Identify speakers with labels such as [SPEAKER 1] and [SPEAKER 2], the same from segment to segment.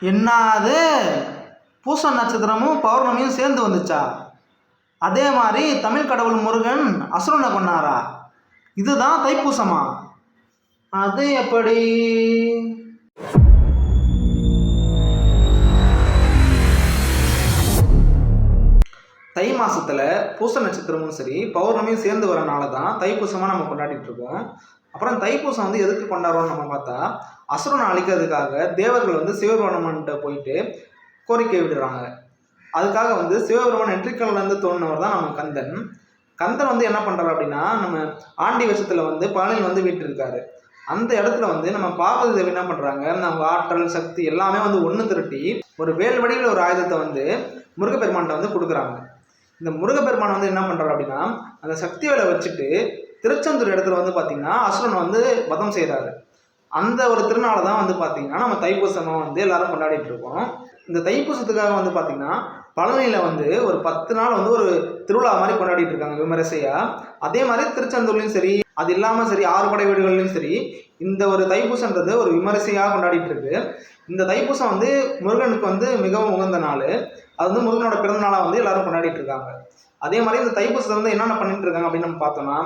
[SPEAKER 1] என்னது, பூச நட்சத்திரமும் பௌர்ணமியும் சேர்ந்து வந்துச்சா? அதே மாதிரி தமிழ் கடவுள் முருகன் அசுரனை கொண்டாரா? இதுதான் தைப்பூசமா? அது எப்படி? தை மாசத்துல பூச நட்சத்திரமும் சரி பௌர்ணமியும் சேர்ந்து வரனால தான் தைப்பூசமா நம்ம கொண்டாடிட்டு இருக்கோம். அப்புறம் தைப்பூசம் வந்து எதுக்கு கொண்டாடுறோம்னு நம்ம பார்த்தா, அசுரனை அழிக்கிறதுக்காக தேவர்கள் வந்து சிவபெருமான்கிட்ட போயிட்டு கோரிக்கை விடுறாங்க. அதுக்காக வந்து சிவபெருமான் நெற்றிக்கல்ல இருந்து தோன்றினவர் தான் நம்ம கந்தன். கந்தன் வந்து என்ன பண்றாரு அப்படின்னா, நம்ம ஆண்டி வருஷத்துல வந்து பழனியில் வந்து வீட்டு இருக்காரு. அந்த இடத்துல வந்து நம்ம பார்வதி தேவி என்ன பண்றாங்க, நம்ம ஆற்றல் சக்தி எல்லாமே வந்து ஒன்று திரட்டி ஒரு வேல் வடிவில் ஒரு ஆயுதத்தை வந்து முருகப்பெருமான்கிட்ட வந்து கொடுக்குறாங்க. இந்த முருகப்பெருமான் வந்து என்ன பண்றாரு அப்படின்னா, அந்த சக்தி வேலை வச்சுட்டு திருச்செந்தூர் இடத்துல வந்து பார்த்தீங்கன்னா அசுரனை வந்து வதம் செய்கிறாரு. அந்த ஒரு திருநாளை தான் வந்து பார்த்தீங்கன்னா நம்ம தைப்பூசமாக வந்து எல்லாரும் கொண்டாடிட்டு இருக்கோம். இந்த தைப்பூசத்துக்காக வந்து பார்த்தீங்கன்னா பழனியில் வந்து ஒரு 10 நாள் வந்து ஒரு திருவிழா மாதிரி கொண்டாடிட்டு இருக்காங்க விமரிசையாக. அதே மாதிரி திருச்செந்தூர்லையும் சரி, அது இல்லாமல் சரி, 6 படை வீடுகள்லையும் சரி, இந்த ஒரு தைப்பூசன்றது ஒரு விமரிசையாக கொண்டாடிட்டு இருக்கு. இந்த தைப்பூசம் வந்து முருகனுக்கு வந்து மிகவும் உகந்த நாள். அது வந்து முருகனோட பிறந்த நாளாக வந்து எல்லாரும் கொண்டாடிட்டு இருக்காங்க. அதே மாதிரி இந்த தைப்பூசத்தை வந்து என்னென்ன பண்ணிட்டு இருக்காங்க அப்படின்னு நம்ம பார்த்தோம்னா,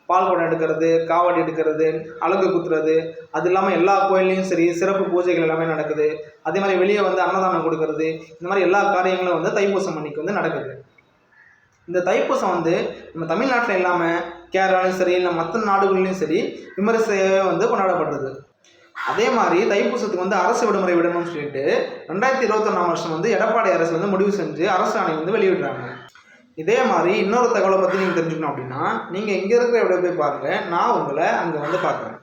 [SPEAKER 1] பால் குடம் எடுக்கிறது, காவடி எடுக்கிறது, அலகு குத்துறது, அது இல்லாமல் எல்லா கோயில்லையும் சரி சிறப்பு பூஜைகள் எல்லாமே நடக்குது. அதே மாதிரி வெளியே வந்து அன்னதானம் கொடுக்கறது, இந்த மாதிரி எல்லா காரியங்களும் வந்து தைப்பூசம் அன்னைக்கு வந்து நடக்குது. இந்த தைப்பூசம் வந்து நம்ம தமிழ்நாட்டில் இல்லாமல் கேரளாலையும் சரி, இல்லை மற்ற நாடுகள்லையும் சரி விமரிசையாக வந்து கொண்டாடப்படுறது. அதே மாதிரி தைப்பூசத்துக்கு வந்து அரசு விடுமுறை விடணும்னு சொல்லிட்டு 2021ஆம் வருஷம் வந்து எடப்பாடி அரசு வந்து முடிவு செஞ்சு அரசு ஆணை வந்து வெளியிடுறாங்க. இதே மாதிரி இன்னொரு தகவலை பற்றி நீங்கள் தெரிஞ்சுக்கணும் அப்படின்னா, நீங்கள் இங்கே இருக்கிற விட போய் பாருங்கள். நான் உங்களை அங்கே வந்து பார்க்குறேன்.